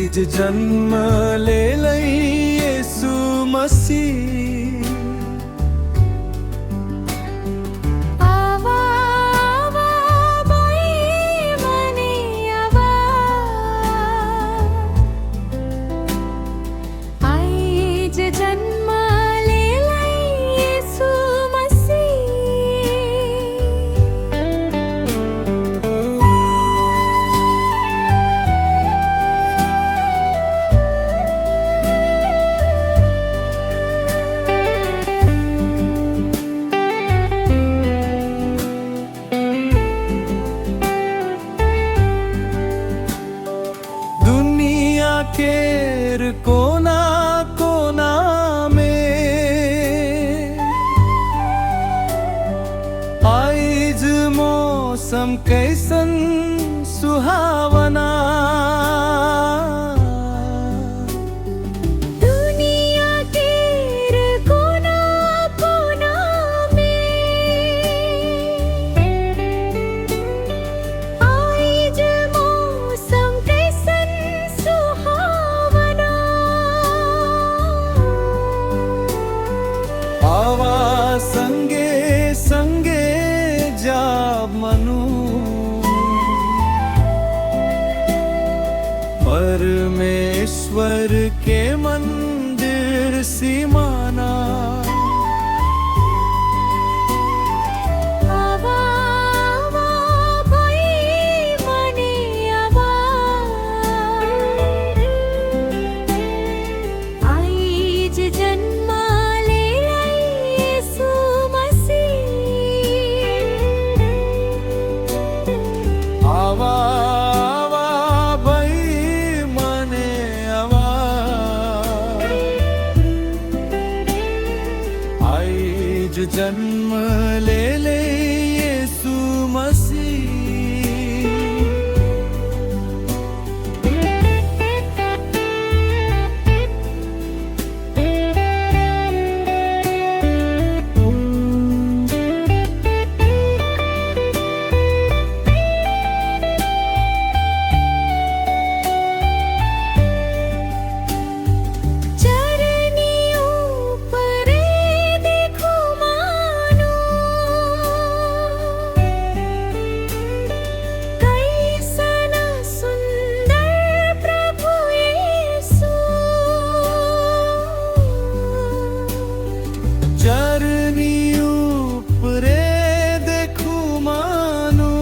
आज जन्म ले लई यीशु मसीह। आवा आवा बाई मने आवा, आज जन्म ले लई यीशु दुनिया केर कोना कोना में आज मौसम कैसन सुहावना। दुनिया केर कोना कोना में आज मौसम कैसन सुहावना। आवा संगे संगे जा मनु, परमेश्वर के मंदिर सिमाना। आवा आवा भाई मने आवा, आज जन्म ले लई यीशु मसीह। आवा आवा भाई मने आवा, आज जन्म ले ले यीशु मसीह। चरनियों पर देखो मानो, कैसन सुंदर प्रभु यीशु। चरनियों परे देखू मानो,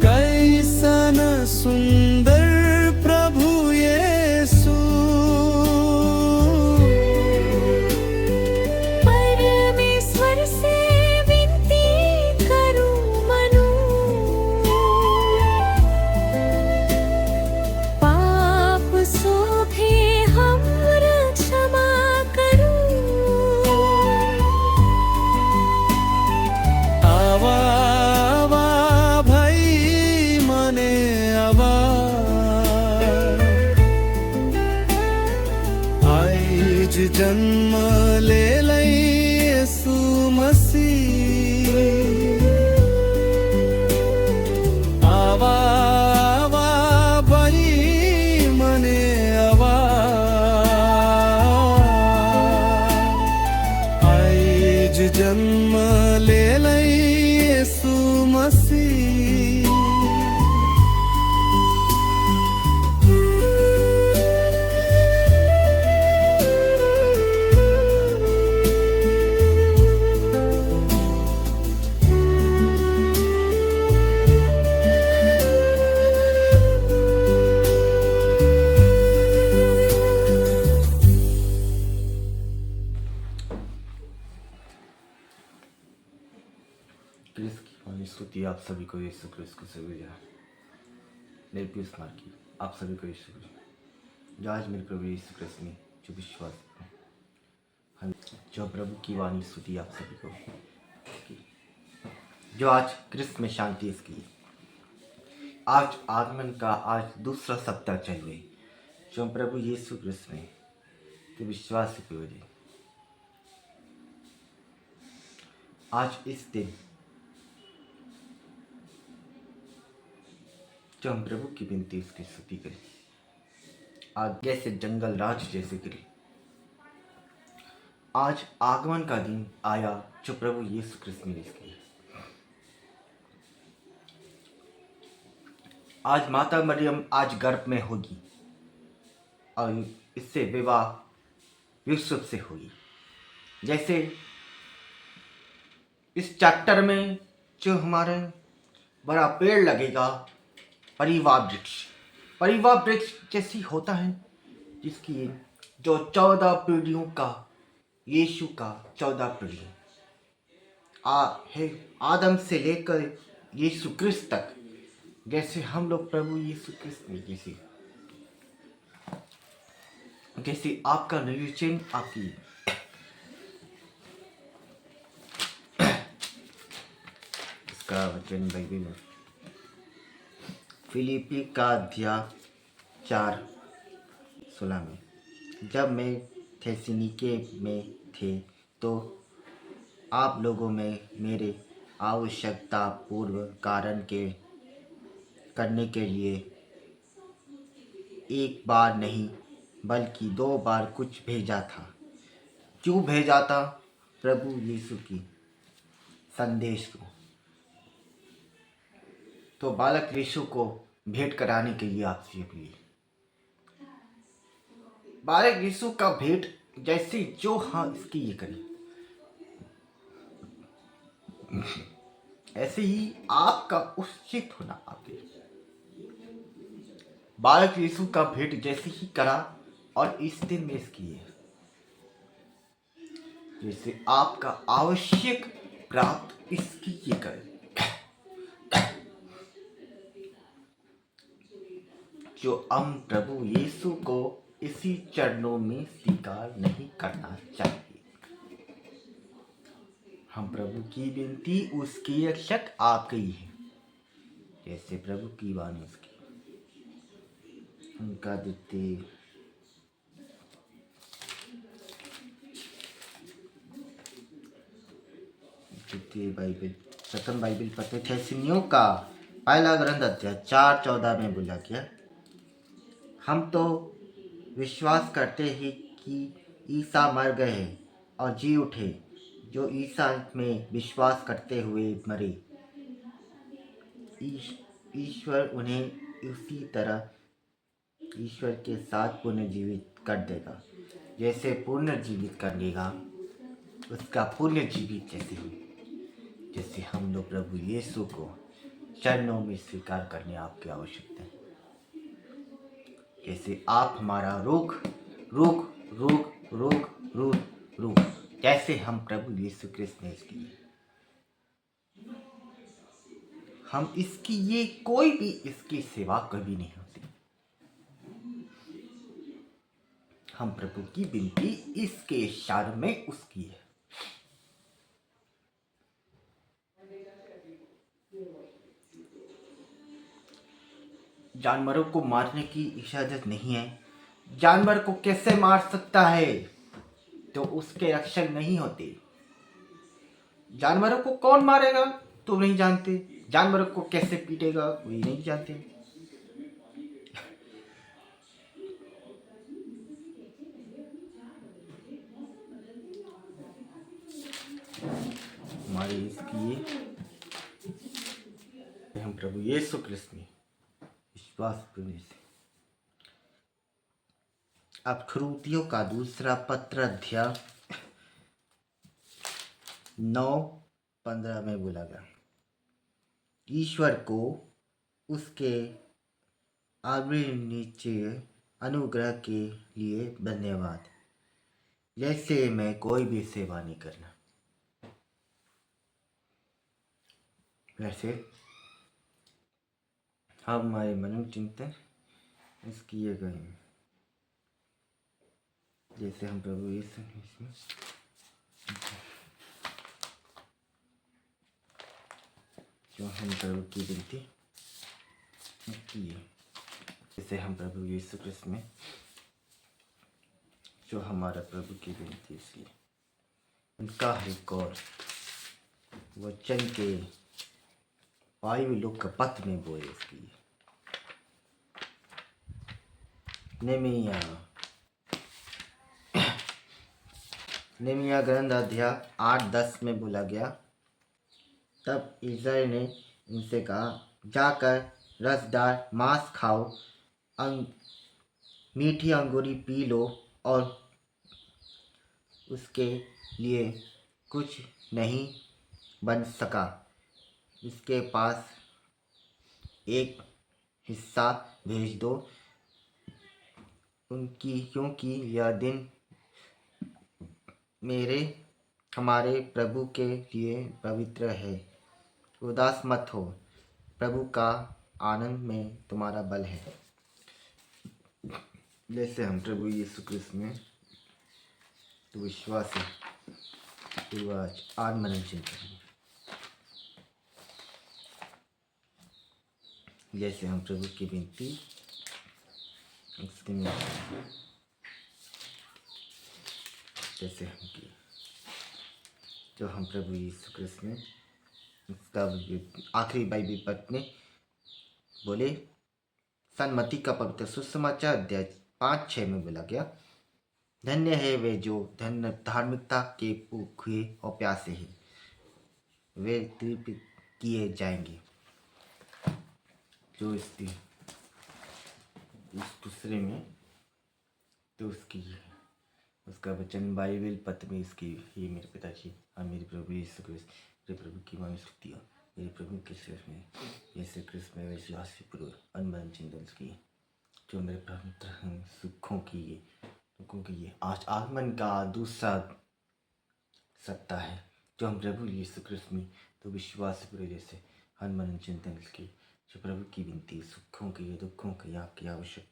कैसन सुंदर प्रभु यीशु। परमेश्वर से विनती करूं मनु, पाप शोभे हमरा क्षमा करूं। आवा आवा भाई मने आवा, आज जन्म ले लई यीशु मसीह। आवा आवा भाई मने आवा, आज जन्म ले लई यीशु मसीह। क्रिस की वाली स्तुति आप सभी को यीशु क्रिस्त को सभी मेरे प्रिय स्मारकी आप सभी को यीशु क्रिस्त। जो आज मेरे प्रभु यीशु क्रिस्त में जो विश्वास हम जो प्रभु की वाणी स्तुति आप सभी को की। जो आज क्रिस्त में शांति इसकी आज आगमन का आज दूसरा सप्ताह चल गई। जो प्रभु यीशु क्रिस्त में के विश्वास की वजह आज इस दिन जो हम प्रभु की विनती उसकी स्तुति करें। आगे से जंगल राज जैसे गिरे। आज आगमन का दिन आया जो प्रभु यीशु क्रिस्त ने किया। आज माता मरियम आज गर्भ में होगी और इससे विवाह यूसुफ से होगी। जैसे इस चैप्टर में जो हमारे बड़ा पेड़ लगेगा, परिवार वृक्ष जैसी होता है, जिसकी जो 14 पीढ़ियों का, यीशु का 14 पीढ़ी है, आदम से लेकर यीशु क्रिस्त तक। जैसे हम लोग प्रभु यीशु क्रिस्त में जैसे आपका निर्वचन आपकी इसका वचन बाइबल में फिलिपी का अध्याय 4:16 में, जब मैं थेसलोनिके में थे तो आप लोगों में मेरे आवश्यकता पूर्व कारण के करने के लिए एक बार नहीं बल्कि 2 बार कुछ भेजा था। क्यों भेजा था? प्रभु यीशु की संदेश को, तो बालक यीशु को भेंट कराने के लिए आपसे अपील। बालक यीशु का भेंट जैसे जो हाँ इसकी ये करें, ऐसे ही आपका उचित होना आपके बालक यीशु का भेंट जैसे ही करा और इस दिन में इसकी है, जैसे आपका आवश्यक प्राप्त इसकी ये करें। जो हम प्रभु यीशु को इसी चरणों में स्वीकार नहीं करना चाहिए। हम प्रभु की विनती उसकी रक्षक आप गई है, जैसे प्रभु की वाणी उसकी उनका द्वितीय बाइबल प्रथम बाइबल पत्र थेसलोनियों का पहला ग्रंथ अध्याय 4:14 में बोला गया, हम तो विश्वास करते हैं कि ईसा मर गए और जी उठे, जो ईसा में विश्वास करते हुए मरे ईश्वर उन्हें उसी तरह ईश्वर के साथ पुनर्जीवित कर देगा, जैसे पुनर्जीवित कर देगा उसका पुनर्जीवित जैसे हम लोग प्रभु यीशु को चरणों में स्वीकार करने आपकी आवश्यकता है। जैसे आप हमारा रोग जैसे हम प्रभु यीशु क्रिस्त ने इसकी, हम इसकी ये कोई भी इसकी सेवा कभी नहीं होती। हम प्रभु की विनती इसके इशारे में उसकी है। जानवरों को मारने की इजाजत नहीं है। जानवर को कैसे मार सकता है तो उसके रक्षक नहीं होते। जानवरों को कौन मारेगा तो नहीं जानते, जानवरों को कैसे पीटेगा वही नहीं जानते। हमारे इसकी हम प्रभु यीशु क्रिस्त में विश्वास करने से। अब खरूतियों का दूसरा पत्र अध्याय 9:15 में बोला गया, ईश्वर को उसके अविनिश्चय अनुग्रह के लिए धन्यवाद। जैसे मैं कोई भी सेवा नहीं करना, वैसे हम हमारे मनन चिंतन इसकी ये करें, जैसे हम प्रभु यीशु इसमें जो हम प्रभु की विनती की है, जैसे हम प्रभु यीशु क्रिस्त में जो हमारा प्रभु की विनती इसलिए उनका एक और वचन के वायु लोक का पथ में बोए इसकी नेमिया नेमिया ग्रंथ अध्याय 8-10 में बोला गया, तब इस्राएल ने उनसे कहा, जाकर रसदार मांस खाओ, मीठी अंगूरी पी लो, और उसके लिए कुछ नहीं बन सका। इसके पास एक हिस्सा भेज दो, क्योंकि यह दिन हमारे प्रभु के लिए पवित्र है। उदास मत हो, प्रभु का आनंद में तुम्हारा बल है। जैसे हम प्रभु यीशु क्रिस्त में तो विश्वास है, तो आज आत्मनिर्भर करेंगे। जैसे हम प्रभु की विनती उसके में जैसे हम किए, जो हम प्रभु यीशु क्रिस्त में उसका आखिरी बाइबल पद में बोले, सन्मति का पवित्र सुसमाचार अध्याय 5-6 में बोला गया, धन्य है वे जो धार्मिकता के भूखे और प्यासे हैं, वे तृप्त किए जाएंगे। जो इस दूसरे में तो उसका वचन बाइबल पद में इसकी, ये मेरे पिताजी और मेरे प्रभु यीशु क्रिस्त, मेरे प्रभु की मान स्तुति हो, मेरे प्रभु के सिर में यीशु क्रिस्त में विश्वास से पूर्ण अनबन चिंतन की, जो मेरे प्रभु सुखों की ये दुखों की ये आज आगमन का दूसरा सप्ताह है, जो हम प्रभु यीशु क्रिस्त में तो विश्वास से पूरे जैसे अनबन चिंतन की, जो प्रभु की विनती सुखों की ये दुखों की आपकी आवश्यक,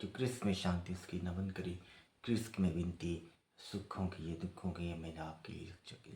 जो क्रिस्त में शांति इसकी नमन करी, क्रिस्त में विनती सुखों की ये दुखों की ये मैंने आपके लिए रक्षक है,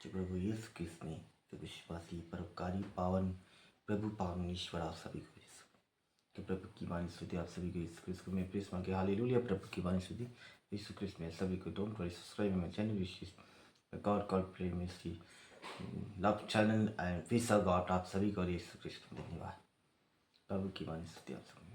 जो प्रभु यीशु क्रिस्त में जो विश्वासी परोपकारी पावन प्रभु पावन ईश्वर आप सभी को कि प्रभु की वाणी स्तुति आप सभी को यीशु क्रिस्त में प्रेस मांगे। हालेलुया। प्रभु की वाणी स्तुति यीशु क्रिस्त में सभी को don't worry subscribe my channel wish God call pray ministry love channel and wish God आप सभी को यीशु क्रिस्त में धन्यवाद। प्रभु की वाणी स्तुति आप सभी